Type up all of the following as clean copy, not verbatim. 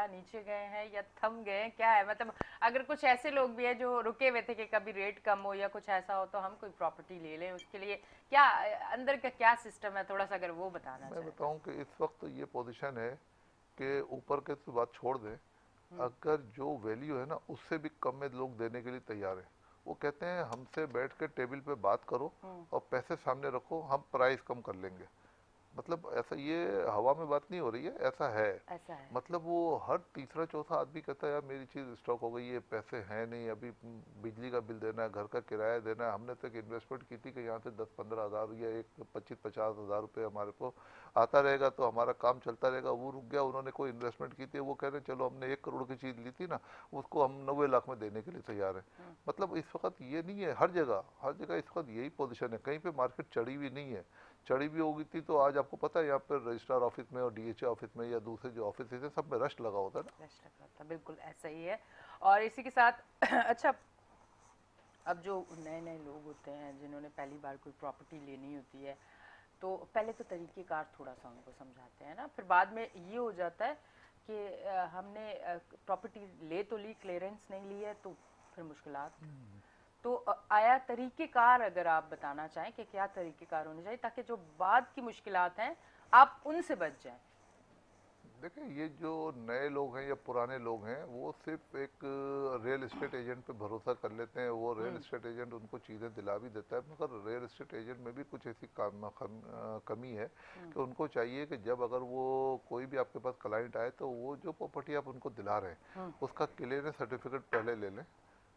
या नीचे गए हैं या थम गए हैं, क्या है? मतलब अगर कुछ ऐसे लोग भी हैं जो रुके हुए थे कि कभी रेट कम हो या कुछ ऐसा हो तो हम कोई प्रॉपर्टी ले लें, उसके लिए क्या अंदर का क्या सिस्टम है, थोड़ा सा अगर वो बताना मैं चाहें तो। बताऊं कि इस वक्त तो ये पोजीशन है कि ऊपर के तो बात छोड़ दें, हम्म। अगर जो वैल्यू है ना उससे भी कम में लोग देने के लिए तैयार हैं। वो कहते हैं हमसे बैठ के टेबल पे बात करो हम्म। और पैसे सामने रखो, हम प्राइस कम कर लेंगे। मतलब ऐसा ये हवा में बात नहीं हो रही है, ऐसा है। ऐसा है। मतलब वो हर तीसरा चौथा आदमी कहता है यार मेरी चीज़ स्टॉक हो गई है, पैसे हैं नहीं, अभी बिजली का बिल देना है, घर का किराया देना है, हमने तो एक इन्वेस्टमेंट की थी कि यहाँ से 10-15 हज़ार या एक 25-50 हज़ार रुपये हमारे को आता रहेगा तो हमारा काम चलता रहेगा, वो रुक गया। उन्होंने कोई इन्वेस्टमेंट की थी, वो कह रहे हैं चलो हमने 1 करोड़ की चीज़ ली थी ना, उसको हम 90 लाख में देने के लिए तैयार हैं। हम्म। मतलब इस वक्त ये नहीं है, हर जगह इस वक्त यही पोजिशन है। कहीं पर मार्केट चढ़ी हुई नहीं है। चढ़ी भी होगी थी तो आज आपको पता है यहाँ पर रजिस्ट्रार ऑफिस में और डीएचए ऑफिस में या दूसरे जो ऑफिस है सब में रश लगा होता है ना। फ्लैश लगा था, बिल्कुल ऐसा ही है। और इसी के साथ अच्छा, अब जो नए नए लोग होते हैं जिन्होंने पहली बार कोई प्रॉपर्टी लेनी होती है, तो पहले तो तरीक़ेकार थोड़ा सा उनको समझाते हैं ना, फिर बाद में ये हो जाता है कि हमने प्रॉपर्टी ले तो ली, क्लियरेंस नहीं ली है, तो फिर मुश्किलात। तो आया तरीक़ेकार अगर आप बताना चाहें कि क्या तरीक़ेकार होने चाहिए ताकि जो बाद की मुश्किलात हैं आप उनसे बच जाएं। देखिए ये जो नए लोग हैं या पुराने लोग हैं वो सिर्फ एक रियल एस्टेट एजेंट पे भरोसा कर लेते हैं। वो रियल हम्म। एस्टेट एजेंट उनको चीज़ें दिला भी देता है, मगर रियल एस्टेट एजेंट में भी कुछ ऐसी कमी है हम्म। कि उनको चाहिए कि जब अगर वो कोई भी आपके पास क्लाइंट आए तो वो जो प्रॉपर्टी आप उनको दिला रहे हैं हम्म। उसका क्लियरेंस सर्टिफिकेट पहले ले लें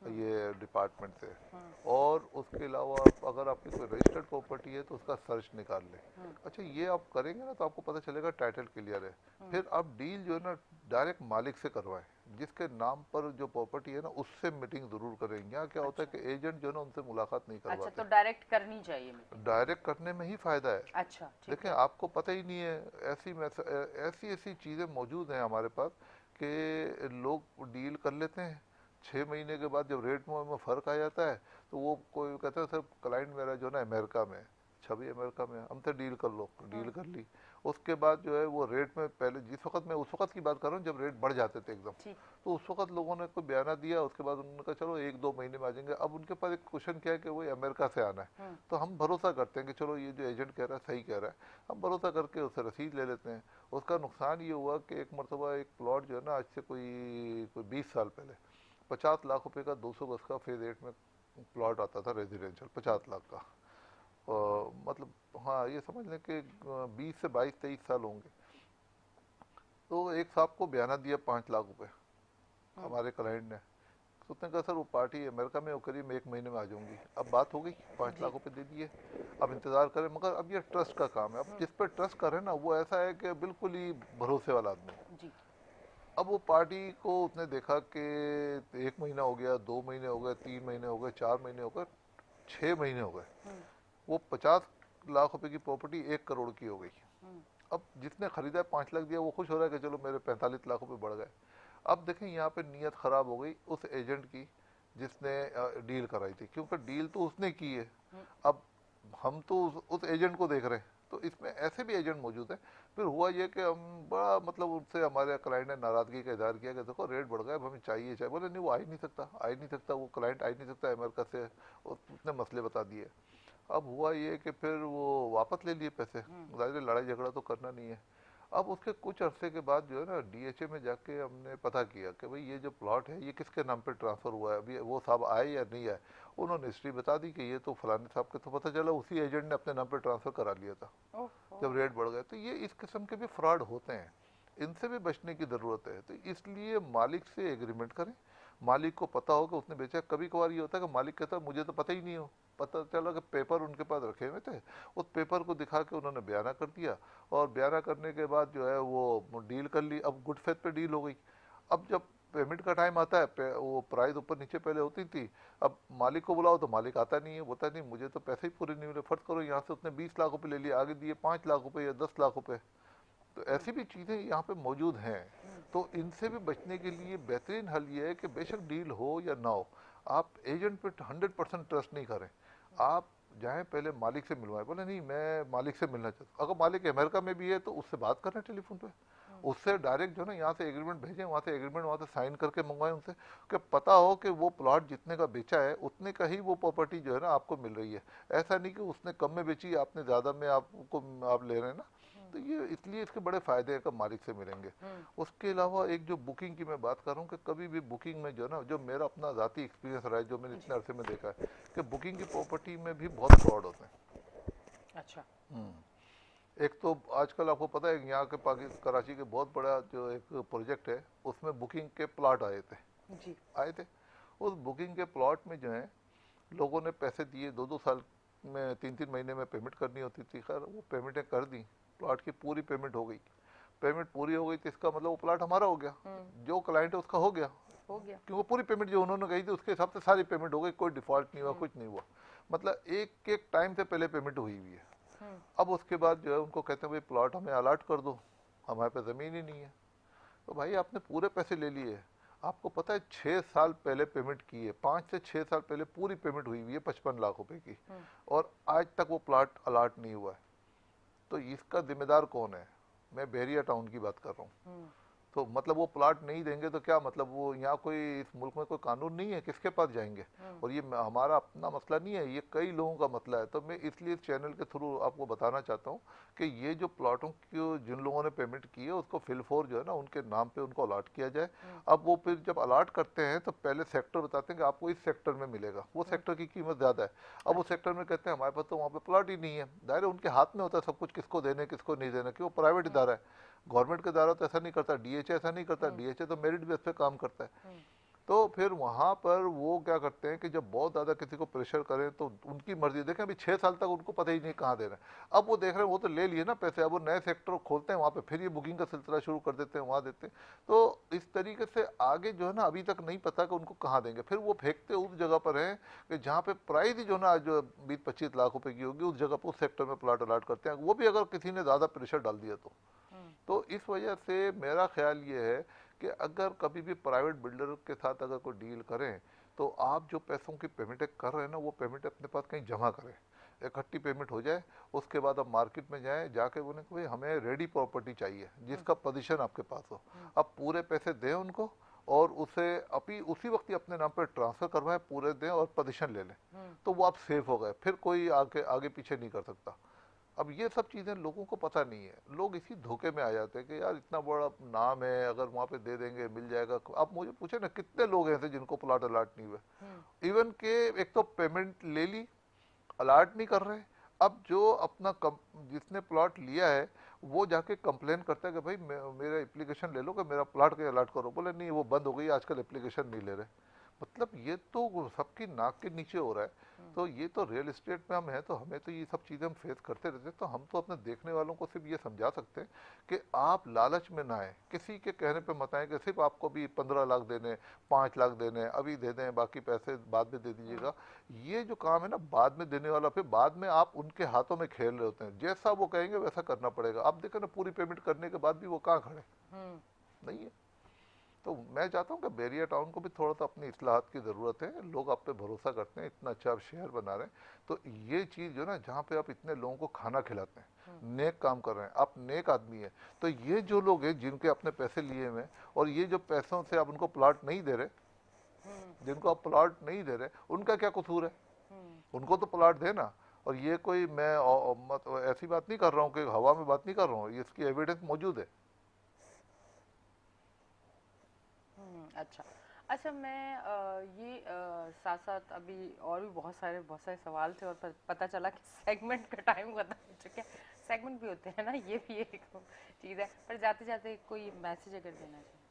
हम्म। ये डिपार्टमेंट से। हम्म। और उसके अलावा अगर आपकी कोई रजिस्टर्ड प्रॉपर्टी है तो उसका सर्च निकाल लें। हम्म। अच्छा ये आप करेंगे ना तो आपको पता चलेगा टाइटल क्लियर है। हम्म। फिर आप डील जो है ना डायरेक्ट मालिक से करवाएं, जिसके नाम पर जो प्रॉपर्टी है ना उससे मीटिंग जरूर करें। यहाँ क्या होता है अच्छा। कि एजेंट जो है ना उनसे मुलाकात नहीं अच्छा, करवाते। तो डायरेक्ट करनी चाहिए मीटिंग। डायरेक्ट करने में ही फायदा है। अच्छा, ठीक देखें है। आपको पता ही नहीं है, ऐसी ऐसी चीज़ें मौजूद हैं हमारे पास कि लोग डील कर लेते हैं, 6 महीने के बाद जब रेट में फ़र्क आ जाता है तो वो कोई कहता है सर क्लाइंट मेरा जो है ना अमेरिका में है, छवि अमेरिका में है, हमसे डील कर लो, डील हम्म। कर ली। उसके बाद जो है वो रेट में पहले जिस वक्त मैं उस वक्त की बात कर रहा हूँ जब रेट बढ़ जाते थे एकदम, ठीक। तो उस वक्त लोगों ने कोई बयाना दिया, उसके बाद उन्होंने कहा चलो 1-2 महीने में आ जाएंगे। अब उनके पास एक क्वेश्चन क्या है कि वो अमेरिका से आना है, हम्म। तो हम भरोसा करते हैं कि चलो ये जो एजेंट कह रहा है सही कह रहा है, हम भरोसा करके उससे रसीद ले लेते हैं। उसका नुकसान ये हुआ कि एक मरतबा एक प्लॉट जो है ना आज से कोई कोई 20 साल पहले 50 लाख रुपए का 200 गज का फेज 8 में प्लॉट आता था रेजिडेंशियल, 50 लाख का। मतलब हाँ ये समझ लें कि 20 से 22-23 साल होंगे। तो एक साहब को बयाना दिया 5 लाख रुपए हम्म। हमारे क्लाइंट ने। तो उसने कहा सर वो पार्टी अमेरिका में वो करीब 1 महीने में आ जाऊंगी। अब बात हो गई, पाँच जी। लाख रुपए दे दिए। अब इंतज़ार करें, मगर अब ये ट्रस्ट का काम है। अब हम्म। जिस पर ट्रस्ट करें ना वो ऐसा है कि बिल्कुल ही भरोसे वाला आदमी है। जी। अब वो पार्टी को उसने देखा कि 1 महीना हो गया, 2 महीने हो गए, 3 महीने हो गए, 4 महीने हो गए, 6 महीने हो गए, हम्म। वो 50 लाख रुपए की प्रॉपर्टी 1 करोड़ की हो गई। हम्म। अब जिसने खरीदा है 5 लाख दिया, वो खुश हो रहा है कि चलो मेरे 45 लाख रुपए बढ़ गए। अब देखें यहाँ पे नीयत खराब हो गई उस एजेंट की जिसने डील कराई थी, क्योंकि डील तो उसने की है। हम्म। अब हम तो उस एजेंट को देख रहे हैं, तो इसमें ऐसे भी एजेंट मौजूद है। फिर हुआ ये कि हम बड़ा मतलब उससे हमारे क्लाइंट ने नाराजगी का इजहार किया कि देखो रेट बढ़ गया, अब हमें चाहिए चाहिए। बोले नहीं वो आ ही नहीं सकता, वो क्लाइंट आ ही नहीं सकता अमेरिका से। उसने मसले बता दिए। अब हुआ ये कि फिर वो वापस ले लिए पैसे, हम्म। जाहिर है लड़ाई झगड़ा तो करना नहीं है। अब उसके कुछ अरसे के बाद जो है ना डीएचए में जाके हमने पता किया कि भाई ये जो प्लॉट है ये किसके नाम पे ट्रांसफ़र हुआ है, अभी वो साहब आए या नहीं आए। उन्होंने हिस्ट्री बता दी कि ये तो फलाने साहब के, तो पता चला उसी एजेंट ने अपने नाम पे ट्रांसफ़र करा लिया था ओहो। जब रेट बढ़ गए। तो ये इस किस्म के भी फ्रॉड होते हैं, इनसे भी बचने की ज़रूरत है। तो इसलिए मालिक से एग्रीमेंट करें, मालिक को पता हो कि उसने बेचा। कभी कभार ये होता है कि मालिक कहता है मुझे तो पता ही नहीं हो, पता चला कि पेपर उनके पास रखे हुए थे, उस पेपर को दिखा के उन्होंने बयाना कर दिया। और बयाना करने के बाद जो है वो डील कर ली, अब गुड फेथ पे डील हो गई। अब जब पेमेंट का टाइम आता है वो प्राइस ऊपर नीचे पहले होती थी, अब मालिक को बुलाओ तो मालिक आता नहीं है, बोलता नहीं मुझे तो पैसे ही पूरे नहीं मिले। फर्ज करो यहाँ से उसने 20 लाख रुपए ले लिए, आगे दिए 5 लाख रुपए या 10 लाख रुपए। तो हम्म। ऐसी भी चीज़ें यहाँ पे मौजूद हैं। हम्म। तो इनसे भी बचने के लिए बेहतरीन हल ये है कि बेशक डील हो या ना हो, आप एजेंट पे 100% ट्रस्ट नहीं करें। आप जाएं पहले मालिक से मिलवाएं। बोले नहीं मैं मालिक से मिलना चाहता हूँ, अगर मालिक अमेरिका में भी है तो उससे बात करें टेलीफोन पे, उससे डायरेक्ट जो है ना यहाँ से एग्रीमेंट भेजें, वहाँ से एग्रीमेंट वहाँ से साइन करके मंगवाएं उनसे, कि पता हो कि वो प्लॉट जितने का बेचा है उतने का ही वो प्रॉपर्टी जो है ना आपको मिल रही है। ऐसा नहीं कि उसने कम में बेची, आपने ज़्यादा में आपको आप ले रहे हैं ना। तो ये इसलिए इसके बड़े फायदे हैं, कब मालिक से मिलेंगे। उसके अलावा एक जो बुकिंग की मैं बात कर रहा हूँ, कि कभी भी बुकिंग में जो है ना, जो मेरा अपना ज़ाती एक्सपीरियंस रहा है, जो मैंने जी। इतने अरसे में देखा है, कि बुकिंग की प्रॉपर्टी में भी बहुत फ्रॉड होते हैं। अच्छा। एक तो आजकल आपको पता है यहाँ के पाकिस्तान कराची के बहुत बड़ा जो एक प्रोजेक्ट है, उसमें बुकिंग के प्लॉट जी। आए थे। उस बुकिंग के प्लॉट में जो है लोगों ने पैसे दिए, 2-2 साल में 3-3 महीने में पेमेंट करनी होती थी। खैर वो पेमेंटें कर दी, प्लॉट की पूरी पेमेंट हो गई। पेमेंट पूरी हो गई तो इसका मतलब वो प्लॉट हमारा हो गया, जो क्लाइंट है उसका हो गया, हो गया। क्योंकि पूरी पेमेंट जो उन्होंने कही थी उसके हिसाब से सारी पेमेंट हो गई, कोई डिफॉल्ट नहीं हुआ, कुछ नहीं हुआ। मतलब एक एक टाइम से पहले पेमेंट हुई हुई है। अब उसके बाद जो है उनको कहते हैं भाई प्लॉट हमें अलाट कर दो, हमारे पास ज़मीन ही नहीं है। तो भाई आपने पूरे पैसे ले लिए, आपको पता है 6 साल पहले पेमेंट की है, 5 से 6 साल पहले पूरी पेमेंट हुई हुई है 55 लाख रुपए की, और आज तक वो प्लॉट अलाट नहीं हुआ है। तो इसका जिम्मेदार कौन है? मैं बहरिया टाउन की बात कर रहा हूँ। तो मतलब वो प्लाट नहीं देंगे तो क्या मतलब, वो यहाँ कोई इस मुल्क में कोई कानून नहीं है, किसके पास जाएंगे? और ये हमारा अपना मसला नहीं है, ये कई लोगों का मसला है। तो मैं इसलिए इस चैनल के थ्रू आपको बताना चाहता हूँ कि ये जो प्लाटों की जिन लोगों ने पेमेंट की है उसको फिलफोर जो है ना उनके नाम पे उनको अलाट किया जाए। अब वो फिर जब अलाट करते हैं तो पहले सेक्टर बताते हैं कि आपको इस सेक्टर में मिलेगा, वो सेक्टर की कीमत ज़्यादा है। अब उस सेक्टर में कहते हैं हमारे पास तो वहाँ पे प्लाट ही नहीं है। दायरे उनके हाथ में होता है सब कुछ, किसको देने किसको नहीं देना, कि वो प्राइवेट इदारा है। गवर्नमेंट का इदारा तो ऐसा नहीं करता, डीएचए ऐसा नहीं करता, डीएचए तो मेरिट बेस पे काम करता है। तो फिर वहां पर वो क्या करते हैं कि जब बहुत ज़्यादा किसी को प्रेशर करें तो उनकी मर्जी, देखें अभी 6 साल तक उनको पता ही नहीं कहाँ दे रहे हैं। अब वो देख रहे हैं वो तो ले लिए ना पैसे, अब वो नए सेक्टर खोलते हैं वहाँ पे, फिर ये बुकिंग का सिलसिला शुरू कर देते हैं, वहाँ देते हैं। तो इस तरीके से आगे जो है ना अभी तक नहीं पता कि उनको कहाँ देंगे। फिर वो फेंकते उस जगह पर हैं कि जहाँ पे प्राइस ही जो ना जो 20-25 लाख रुपए की होगी, उस जगह पर उस सेक्टर में प्लाट अलाट करते हैं, वो भी अगर किसी ने ज़्यादा प्रेशर डाल दिया तो। तो इस वजह से मेरा ख्याल ये है कि अगर कभी भी प्राइवेट बिल्डर के साथ अगर कोई डील करें तो आप जो पैसों की पेमेंटें कर रहे हैं ना वो पेमेंट अपने पास कहीं जमा करें, इकट्ठी पेमेंट हो जाए। उसके बाद आप मार्केट में जाएं, जाके बोलें कि भाई हमें रेडी प्रॉपर्टी चाहिए जिसका पोजीशन आपके पास हो। आप पूरे पैसे दें उनको और उसे अभी उसी वक्त ही अपने नाम पर ट्रांसफर करवाएं, पूरे दें और पोजीशन ले लें। तो वो आप सेफ हो गए, फिर कोई आगे आगे पीछे नहीं कर सकता। अब ये सब चीज़ें लोगों को पता नहीं है, लोग इसी धोखे में आ जाते हैं कि यार इतना बड़ा नाम है, अगर वहाँ पे दे देंगे मिल जाएगा। आप मुझे पूछे ना कितने लोग हैं ऐसे जिनको प्लॉट अलॉट नहीं हुए, इवन के एक तो पेमेंट ले ली, अलॉट नहीं कर रहे। अब जो अपना जिसने प्लॉट लिया है वो जाके कंप्लेन करता है कि भाई मेरा एप्लीकेशन ले लो कि मेरा प्लॉट के अलॉट करो, बोले नहीं वो बंद हो गई आजकल, एप्लीकेशन नहीं ले रहे। मतलब ये तो सबकी नाक के नीचे हो रहा है। तो ये तो रियल एस्टेट में हम हैं तो हमें तो ये सब चीज़ें हम फेस करते रहते हैं। तो हम तो अपने देखने वालों को सिर्फ ये समझा सकते हैं कि आप लालच में ना आए, किसी के कहने पे मत आए कि सिर्फ आपको भी 15 लाख देने, 5 लाख देने, अभी दे दें बाकी पैसे बाद में दे दीजिएगा। ये जो काम है ना बाद में देने वाला, फिर बाद में आप उनके हाथों में खेल रहे होते हैं, जैसा वो कहेंगे वैसा करना पड़ेगा। आप देखें ना पूरी पेमेंट करने के बाद भी वो कहाँ खड़े, नहीं है। तो मैं चाहता हूँ कि बैरिया टाउन को भी थोड़ा सा अपनी इस्लाहत की ज़रूरत है। लोग आप पे भरोसा करते हैं, इतना अच्छा आप शहर बना रहे हैं, तो ये चीज़ जो ना जहाँ पे आप इतने लोगों को खाना खिलाते हैं, नेक काम कर रहे हैं, आप नेक आदमी है। तो ये जो लोग हैं जिनके अपने पैसे लिए हुए हैं और ये जो पैसों से आप उनको प्लॉट नहीं दे रहे, जिनको आप प्लॉट नहीं दे रहे, उनका क्या कसूर है? उनको तो प्लॉट देना। और ये कोई मैं ऐसी बात नहीं कर रहा हूँ कि हवा में बात नहीं कर रहा हूँ, ये इसकी एविडेंस मौजूद है। अच्छा। अच्छा, मैं ये साथ साथ अभी और भी बहुत सारे सवाल थे, और पता चला कि सेगमेंट का टाइम खत्म हो चुका है। सेगमेंट भी होते हैं ना, ये भी एक चीज़ है। पर जाते जाते कोई मैसेज अगर देना चाहिए।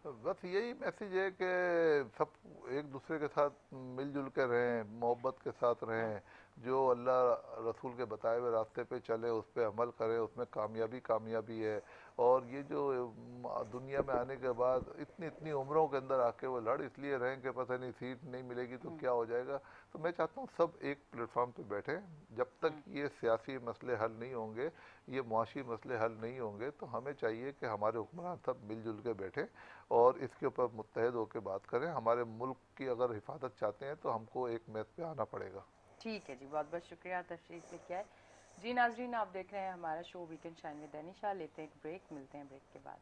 तो बस यही मैसेज है कि सब एक दूसरे के साथ मिलजुल के रहें, मोहब्बत के साथ रहें, जो अल्लाह रसूल के बताए हुए रास्ते पे चले, उस पर अमल करें, उसमें कामयाबी कामयाबी है। और ये जो दुनिया में आने के बाद इतनी इतनी उम्रों के अंदर आके वो लड़ इसलिए रहें कि पता नहीं सीट नहीं मिलेगी तो क्या हो जाएगा। तो मैं चाहता हूँ सब एक प्लेटफॉर्म पे बैठें। जब तक ये सियासी मसले हल नहीं होंगे, ये मुआशी मसले हल नहीं होंगे, तो हमें चाहिए कि हमारे हुक्मरान सब मिलजुल के बैठें और इसके ऊपर मुत्तहद होकर बात करें। हमारे मुल्क की अगर हिफाजत चाहते हैं तो हमको एक मैच पे आना पड़ेगा। ठीक है जी, बहुत बहुत शुक्रिया तशरीफ लेके आए। जी नाजरीन, आप देख रहे हैं हमारा show weekend shine with Anisha. लेते हैं एक ब्रेक, मिलते हैं ब्रेक के बाद।